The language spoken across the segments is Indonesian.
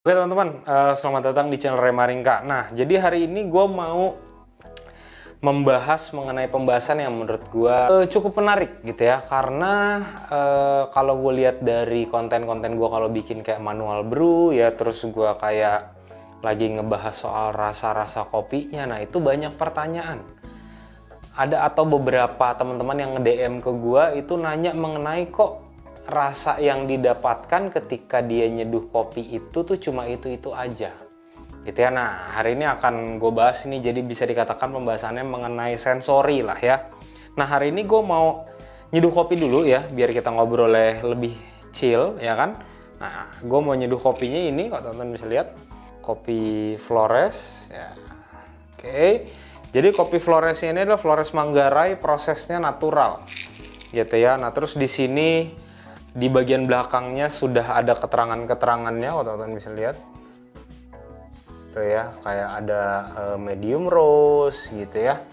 Oke teman-teman, selamat datang di channel Remaringka. Nah, jadi hari ini gue mau membahas mengenai pembahasan yang menurut gue cukup menarik gitu ya. Karena kalau gue lihat dari konten-konten gue kalau bikin kayak manual brew ya, terus gue kayak lagi ngebahas soal rasa-rasa kopinya. Nah, itu banyak pertanyaan. Ada atau beberapa teman-teman yang nge-DM ke gue itu nanya mengenai kok rasa yang didapatkan ketika dia nyeduh kopi itu tuh cuma itu aja gitu ya. Nah, hari ini akan gue bahas ini, jadi bisa dikatakan pembahasannya mengenai sensori lah ya. Nah, hari ini gue mau nyeduh kopi dulu ya, biar kita ngobrolnya lebih chill ya kan. Nah, gue mau nyeduh kopinya ini, kalau teman-teman bisa lihat, kopi Flores ya. Oke, jadi kopi Floresnya ini adalah Flores Manggarai, prosesnya natural gitu ya. Nah, terus di sini di bagian belakangnya sudah ada keterangan-keterangannya, kalau teman-teman bisa lihat tuh ya, kayak ada medium roast gitu ya,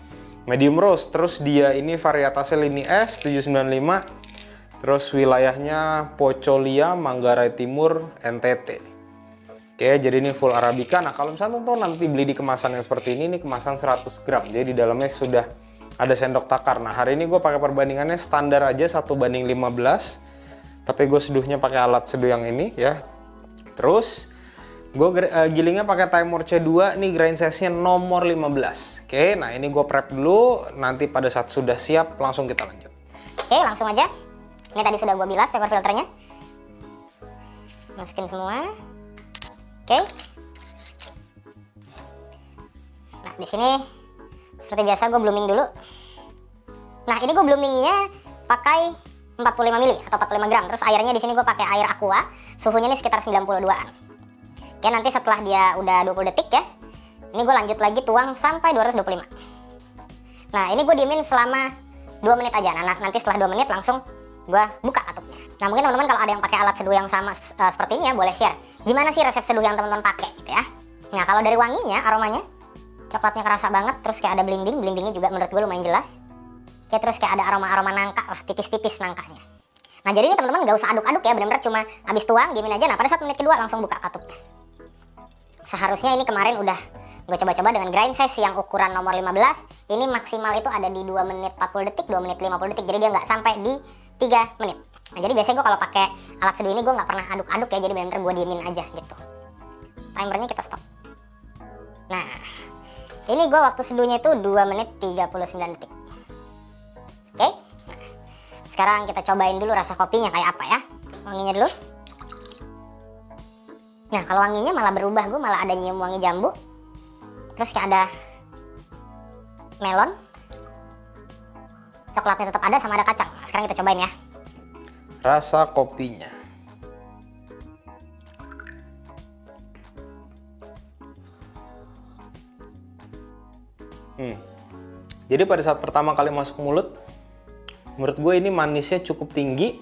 medium roast. Terus dia ini varietasnya Lini S 795, terus wilayahnya Pocolia, Manggarai Timur, NTT. Oke, jadi ini full Arabica. Nah, kalau misalnya teman-teman nanti beli di kemasan yang seperti ini kemasan 100 gram, jadi di dalamnya sudah ada sendok takar. Nah, hari ini gue pakai perbandingannya standar aja 1:15, tapi gue seduhnya pakai alat seduh yang ini ya. Terus gue gilingnya pakai timer C2, nih grind size-nya nomor 15. Oke, nah ini gue prep dulu, nanti pada saat sudah siap langsung kita lanjut. Oke, langsung aja. Ini tadi sudah gue bilas paper filternya. Masukin semua. Oke. Nah, di sini seperti biasa gue blooming dulu. Nah, ini gue bloomingnya pakai 45 mili atau 45 gram. Terus airnya di sini gue pakai air aqua. Suhunya ini sekitar 92-an. Oke, nanti setelah dia udah 20 detik ya, ini gue lanjut lagi tuang sampai 225. Nah, ini gue diemin selama 2 menit aja. Nah, nanti setelah 2 menit langsung gue buka katupnya. Nah, mungkin teman-teman kalau ada yang pakai alat seduh yang sama seperti ini ya, boleh share gimana sih resep seduh yang teman-teman pakai gitu ya. Nah, kalau dari wanginya, aromanya, coklatnya kerasa banget. Terus kayak ada belimbing-belimbingnya juga menurut gue lumayan jelas. Oke, terus kayak ada aroma-aroma nangka lah, tipis-tipis nangkanya. Nah, jadi ini teman-teman gak usah aduk-aduk ya, bener-bener cuma habis tuang, diemin aja. Nah, pada saat menit kedua langsung buka katupnya. Seharusnya ini kemarin udah gue coba-coba dengan grind size yang ukuran nomor 15. Ini maksimal itu ada di 2 menit 40 detik, 2 menit 50 detik. Jadi dia nggak sampai di 3 menit. Nah, jadi biasanya gue kalau pakai alat seduh ini gue nggak pernah aduk-aduk ya, jadi bener-bener gue diemin aja gitu. Timernya kita stop. Nah, ini gue waktu seduhnya itu 2 menit 39 detik. Oke, nah, sekarang kita cobain dulu rasa kopinya kayak apa ya. Wanginya dulu. Nah, kalau wanginya malah berubah, gue malah ada nyium wangi jambu. Terus kayak ada melon. Coklatnya tetap ada sama ada kacang. Nah, sekarang kita cobain ya. Rasa kopinya. Jadi pada saat pertama kali masuk mulut, menurut gue ini manisnya cukup tinggi.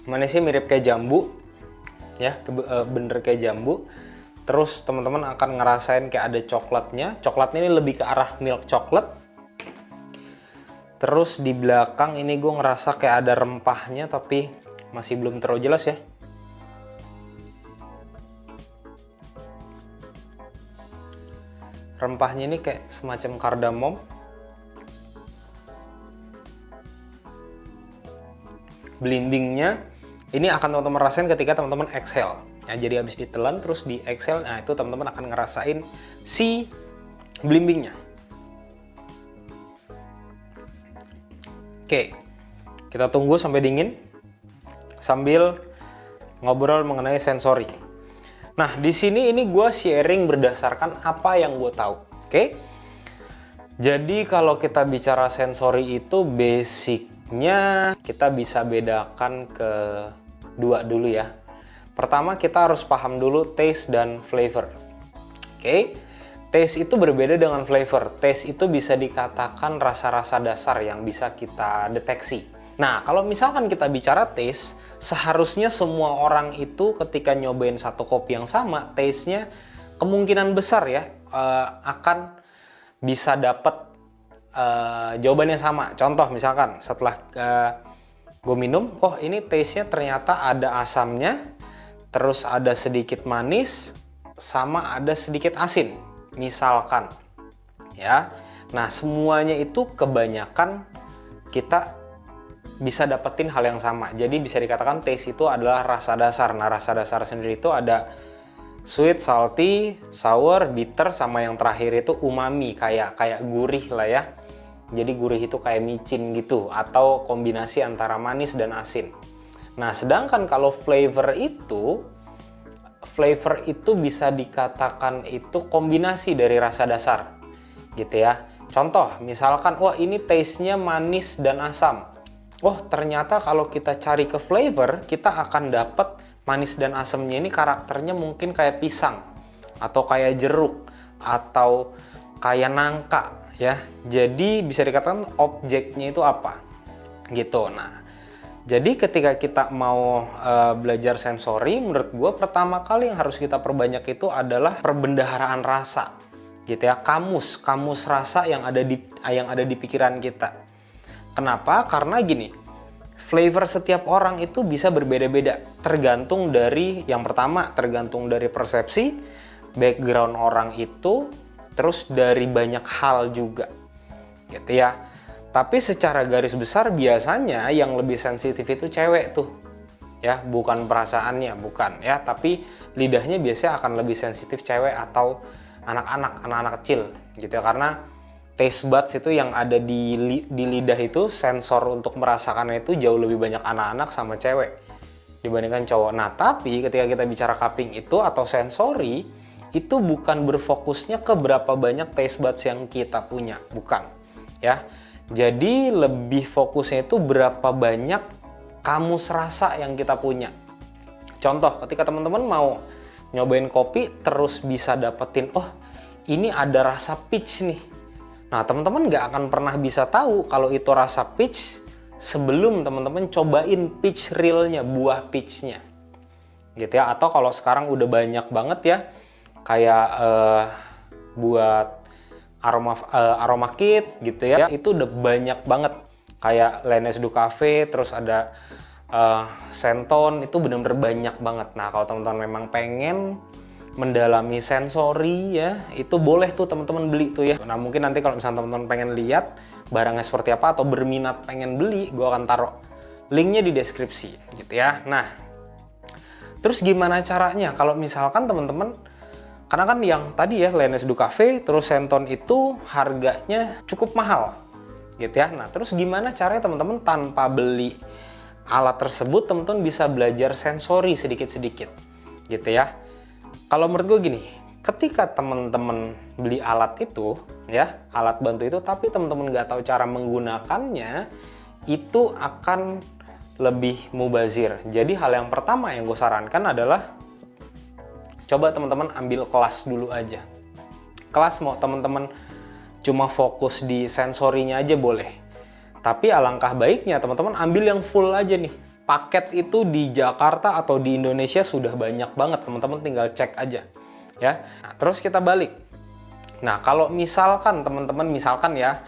Manisnya mirip kayak jambu ya, bener kayak jambu. Terus teman-teman akan ngerasain kayak ada coklatnya. Coklatnya ini lebih ke arah milk coklat. Terus di belakang ini gue ngerasa kayak ada rempahnya, tapi masih belum terlalu jelas ya. Rempahnya ini kayak semacam kardamom. Blendingnya ini akan teman-teman rasain ketika teman-teman exhale. Nah, jadi habis ditelan terus di exhale, nah itu teman-teman akan ngerasain si blendingnya. Oke, kita tunggu sampai dingin sambil ngobrol mengenai sensori. Nah, di sini ini gue sharing berdasarkan apa yang gue tahu. Oke, jadi kalau kita bicara sensori itu basicnya kita bisa bedakan ke dua dulu ya. Pertama, kita harus paham dulu taste dan flavor. Oke, taste itu berbeda dengan flavor. Taste itu bisa dikatakan rasa-rasa dasar yang bisa kita deteksi. Nah, kalau misalkan kita bicara taste, seharusnya semua orang itu ketika nyobain satu kopi yang sama, taste-nya kemungkinan besar ya akan bisa dapat jawabannya sama. Contoh misalkan setelah gue minum, oh ini taste-nya ternyata ada asamnya, terus ada sedikit manis, sama ada sedikit asin, misalkan. Ya, nah semuanya itu kebanyakan kita bisa dapetin hal yang sama. Jadi bisa dikatakan taste itu adalah rasa dasar. Nah, rasa dasar sendiri itu ada sweet, salty, sour, bitter, sama yang terakhir itu umami, kayak gurih lah ya. Jadi gurih itu kayak micin gitu, atau kombinasi antara manis dan asin. Nah, sedangkan kalau flavor itu bisa dikatakan itu kombinasi dari rasa dasar, gitu ya. Contoh, misalkan, wah ini taste-nya manis dan asam. Oh, ternyata kalau kita cari ke flavor, kita akan dapat manis dan asamnya ini karakternya mungkin kayak pisang, atau kayak jeruk, atau kayak nangka, ya. Jadi bisa dikatakan objeknya itu apa, gitu. Nah, jadi ketika kita mau belajar sensori, menurut gue pertama kali yang harus kita perbanyak itu adalah perbendaharaan rasa, gitu ya. Kamus rasa yang ada di pikiran kita. Kenapa? Karena gini, flavor setiap orang itu bisa berbeda-beda, tergantung dari, yang pertama tergantung dari persepsi, background orang itu, terus dari banyak hal juga, gitu ya. Tapi secara garis besar biasanya yang lebih sensitif itu cewek tuh, ya, bukan perasaannya, bukan ya, tapi lidahnya biasanya akan lebih sensitif cewek atau anak-anak kecil, gitu ya, karena taste buds itu yang ada di lidah itu, sensor untuk merasakannya itu jauh lebih banyak anak-anak sama cewek dibandingkan cowok. Nah, tapi ketika kita bicara cupping itu atau sensori, itu bukan berfokusnya ke berapa banyak taste buds yang kita punya, bukan ya. Jadi lebih fokusnya itu berapa banyak kamus rasa yang kita punya. Contoh, ketika teman-teman mau nyobain kopi terus bisa dapetin, oh ini ada rasa peach nih. Nah, teman-teman nggak akan pernah bisa tahu kalau itu rasa peach sebelum teman-teman cobain peach realnya, buah peachnya, gitu ya. Atau kalau sekarang udah banyak banget ya, kayak buat aroma kit, gitu ya, itu udah banyak banget. Kayak Laines du Cafe, terus ada Senton, itu benar-benar banyak banget. Nah, kalau teman-teman memang pengen mendalami sensori ya, itu boleh tuh teman-teman beli tuh ya. Nah, mungkin nanti kalau misalnya teman-teman pengen lihat barangnya seperti apa atau berminat pengen beli, gue akan taruh linknya di deskripsi, gitu ya. Nah, terus gimana caranya kalau misalkan teman-teman, karena kan yang tadi ya Laines du Cafe terus Senton itu harganya cukup mahal, gitu ya. Nah, terus gimana caranya teman-teman tanpa beli alat tersebut teman-teman bisa belajar sensori sedikit-sedikit, gitu ya. Kalau menurut gue gini, ketika teman-teman beli alat itu, ya, alat bantu itu, tapi teman-teman nggak tahu cara menggunakannya, itu akan lebih mubazir. Jadi hal yang pertama yang gue sarankan adalah, coba teman-teman ambil kelas dulu aja. Kelas mau teman-teman cuma fokus di sensorinya aja boleh. Tapi alangkah baiknya teman-teman ambil yang full aja nih. Paket itu di Jakarta atau di Indonesia sudah banyak banget, teman-teman tinggal cek aja ya. Nah, terus kita balik. Nah, kalau misalkan teman-teman ya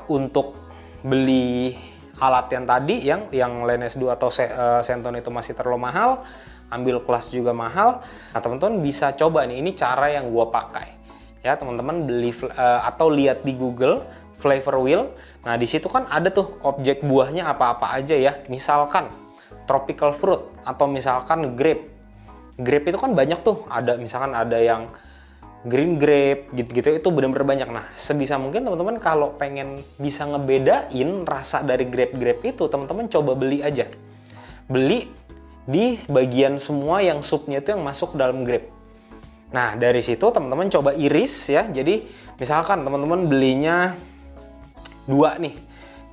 untuk beli alat yang tadi yang Laines du atau Senton itu masih terlalu mahal, ambil kelas juga mahal. Nah, teman-teman bisa coba nih, ini cara yang gua pakai ya. Teman-teman beli atau lihat di Google flavor wheel. Nah, di situ kan ada tuh objek buahnya apa-apa aja ya. Misalkan tropical fruit atau misalkan grape. Grape itu kan banyak tuh. Ada misalkan ada yang green grape gitu-gitu, itu benar-benar banyak. Nah, sebisa mungkin teman-teman kalau pengen bisa ngebedain rasa dari grape-grape itu, teman-teman coba beli aja. Beli di bagian semua yang supnya itu yang masuk dalam grape. Nah, dari situ teman-teman coba iris ya. Jadi, misalkan teman-teman belinya 2 nih,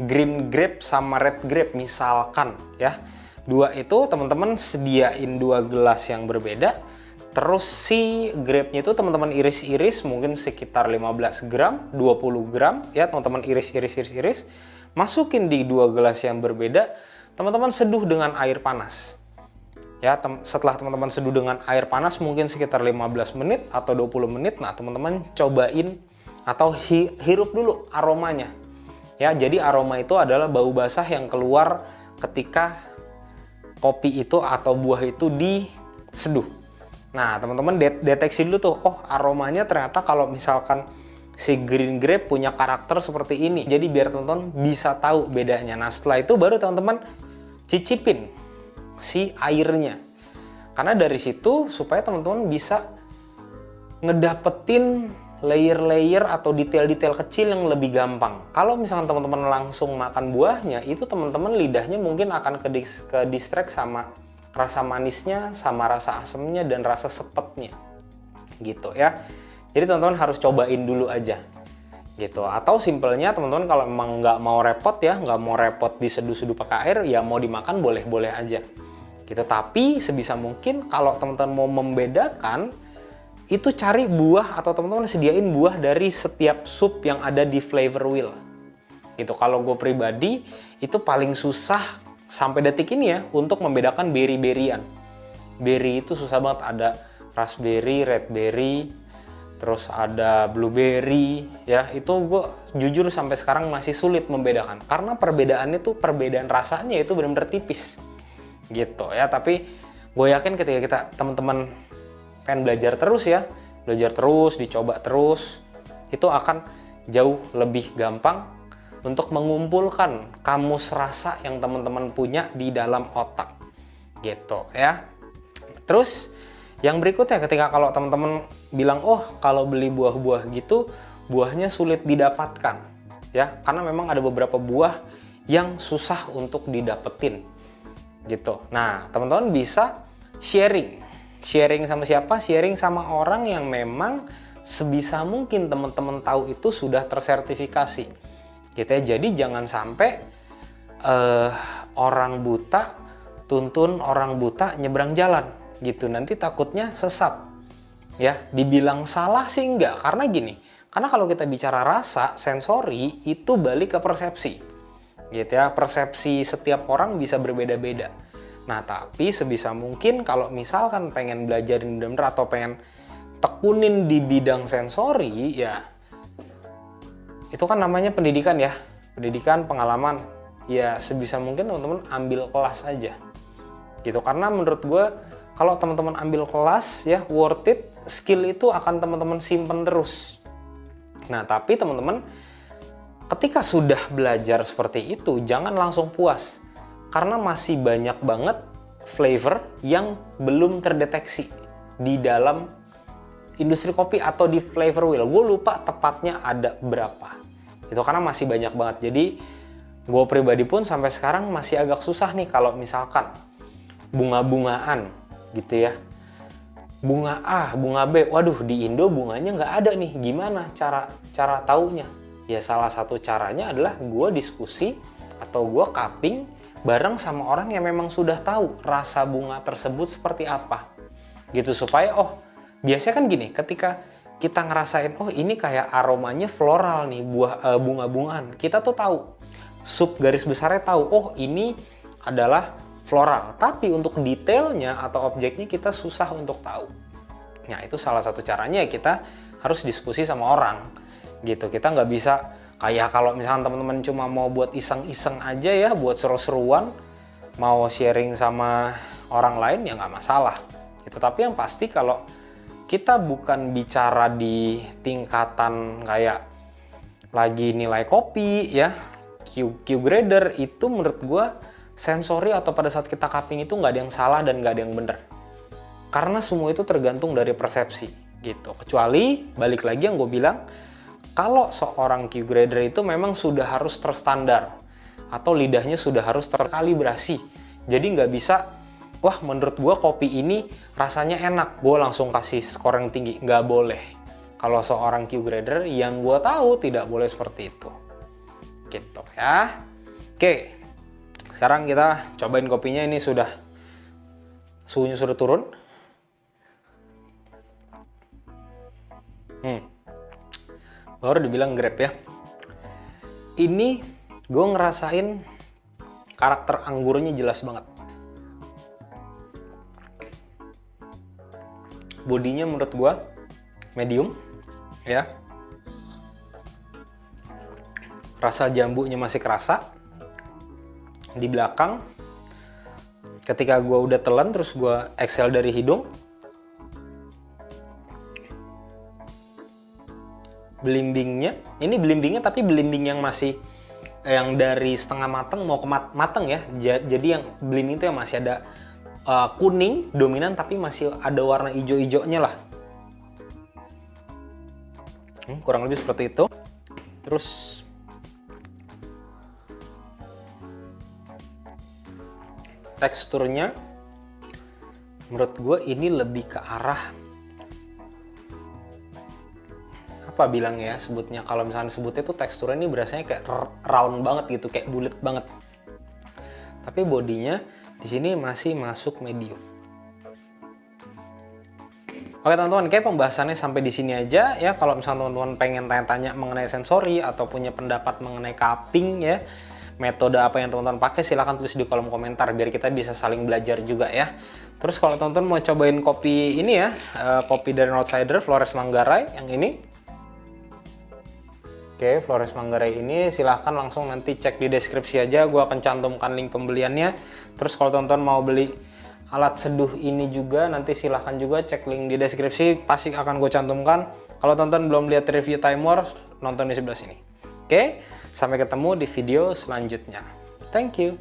green grape sama red grape misalkan ya. 2 itu teman-teman sediain 2 gelas yang berbeda. Terus si grape-nya itu teman-teman iris-iris mungkin sekitar 15 gram, 20 gram ya, teman-teman iris. Masukin di 2 gelas yang berbeda, teman-teman seduh dengan air panas. Ya, setelah teman-teman seduh dengan air panas mungkin sekitar 15 menit atau 20 menit, nah teman-teman cobain atau hirup dulu aromanya. Ya, jadi aroma itu adalah bau basah yang keluar ketika kopi itu atau buah itu seduh. Nah, teman-teman deteksi dulu tuh, oh aromanya ternyata kalau misalkan si green grape punya karakter seperti ini. Jadi biar teman-teman bisa tahu bedanya. Nah, setelah itu baru teman-teman cicipin si airnya. Karena dari situ supaya teman-teman bisa ngedapetin layer-layer atau detail-detail kecil yang lebih gampang. Kalau misalkan teman-teman langsung makan buahnya, itu teman-teman lidahnya mungkin akan ke distract sama rasa manisnya, sama rasa asamnya, dan rasa sepetnya. Gitu ya. Jadi teman-teman harus cobain dulu aja. Gitu. Atau simpelnya teman-teman kalau memang nggak mau repot ya, nggak mau repot diseduh-seduh pakai air, ya mau dimakan boleh-boleh aja. Gitu. Tapi sebisa mungkin kalau teman-teman mau membedakan, itu cari buah atau teman-teman sediain buah dari setiap sup yang ada di flavor wheel. Gitu. Kalau gue pribadi itu paling susah sampai detik ini ya untuk membedakan berry-berryan. Berry itu susah banget, ada raspberry, redberry, terus ada blueberry ya. Itu gue jujur sampai sekarang masih sulit membedakan karena perbedaannya tuh perbedaan rasanya itu benar-benar tipis. Gitu ya. Tapi gue yakin ketika kita teman-teman pengen belajar terus ya, belajar terus, dicoba terus, itu akan jauh lebih gampang untuk mengumpulkan kamus rasa yang teman-teman punya di dalam otak. Gitu ya. Terus yang berikutnya ketika kalau teman-teman bilang, oh kalau beli buah-buah gitu, buahnya sulit didapatkan. Ya, karena memang ada beberapa buah yang susah untuk didapetin. Gitu. Nah, teman-teman bisa sharing. Sharing sama siapa? Sharing sama orang yang memang sebisa mungkin teman-teman tahu itu sudah tersertifikasi. Gitu ya. Jadi jangan sampai orang buta tuntun orang buta nyebrang jalan. Gitu. Nanti takutnya sesat. Ya, dibilang salah sih enggak. Karena gini, karena kalau kita bicara rasa, sensori itu balik ke persepsi. Gitu ya. Persepsi setiap orang bisa berbeda-beda. Nah, tapi sebisa mungkin kalau misalkan pengen belajarin bener-bener atau pengen tekunin di bidang sensori, ya itu kan namanya pendidikan ya. Pendidikan, pengalaman. Ya sebisa mungkin teman-teman ambil kelas aja. Gitu, karena menurut gue kalau teman-teman ambil kelas ya worth it, skill itu akan teman-teman simpen terus. Nah, tapi teman-teman ketika sudah belajar seperti itu, jangan langsung puas. Karena masih banyak banget flavor yang belum terdeteksi di dalam industri kopi atau di flavor wheel. Gue lupa tepatnya ada berapa. Itu karena masih banyak banget. Jadi gue pribadi pun sampai sekarang masih agak susah nih kalau misalkan bunga-bungaan gitu ya. Bunga A, bunga B. Waduh, di Indo bunganya nggak ada nih. Gimana cara taunya? Ya salah satu caranya adalah gue diskusi atau gue cupping bareng sama orang yang memang sudah tahu rasa bunga tersebut seperti apa. Gitu, supaya oh biasanya kan gini, ketika kita ngerasain oh ini kayak aromanya floral nih, bunga-bungaan, kita tuh tahu, sub garis besarnya tahu oh ini adalah floral. Tapi untuk detailnya atau objeknya kita susah untuk tahu. Nah, itu salah satu caranya kita harus diskusi sama orang. Gitu, kita nggak bisa kayak kalau misalkan teman-teman cuma mau buat iseng-iseng aja ya, buat seru-seruan, mau sharing sama orang lain ya nggak masalah. Gitu. Tapi yang pasti kalau kita bukan bicara di tingkatan kayak lagi nilai kopi ya, Q grader, itu menurut gue sensori atau pada saat kita cupping itu nggak ada yang salah dan nggak ada yang benar. Karena semua itu tergantung dari persepsi. Gitu. Kecuali balik lagi yang gue bilang, kalau seorang Q grader itu memang sudah harus terstandar atau lidahnya sudah harus terkalibrasi. Jadi nggak bisa, wah menurut gue kopi ini rasanya enak, gue langsung kasih skor yang tinggi. Nggak boleh. Kalau seorang Q grader yang gue tahu tidak boleh seperti itu. Gitu ya. Oke, sekarang kita cobain kopinya. Ini suhunya sudah turun. Baru dibilang grape ya. Ini gue ngerasain karakter anggurnya jelas banget. Bodinya menurut gue medium ya. Rasa jambunya masih kerasa. Di belakang ketika gue udah telan, terus gue exhale dari hidung, belimbingnya, ini belimbingnya tapi belimbing yang masih yang dari setengah mateng mau ke mateng ya. Jadi yang belimbing itu yang masih ada kuning dominan tapi masih ada warna hijau-hijaunya lah. Kurang lebih seperti itu. Terus teksturnya menurut gue ini lebih ke arah apa bilang ya sebutnya, kalau misalnya sebutnya tuh teksturnya ini berasanya kayak round banget gitu, kayak bulat banget. Tapi bodinya di sini masih masuk medium. Oke teman-teman, kayak pembahasannya sampai di sini aja ya. Kalau misalnya teman-teman pengen tanya-tanya mengenai sensori atau punya pendapat mengenai cupping ya, metode apa yang teman-teman pakai, silahkan tulis di kolom komentar biar kita bisa saling belajar juga ya. Terus kalau teman-teman mau cobain kopi ini ya, kopi dari Outsider Flores Manggarai yang ini. Oke, Flores Manggarai ini silahkan langsung nanti cek di deskripsi aja, gue akan cantumkan link pembeliannya. Terus kalau teman-teman mau beli alat seduh ini juga, nanti silahkan juga cek link di deskripsi, pasti akan gue cantumkan. Kalau teman-teman belum lihat review Time War, nonton di sebelah sini. Oke, sampai ketemu di video selanjutnya. Thank you.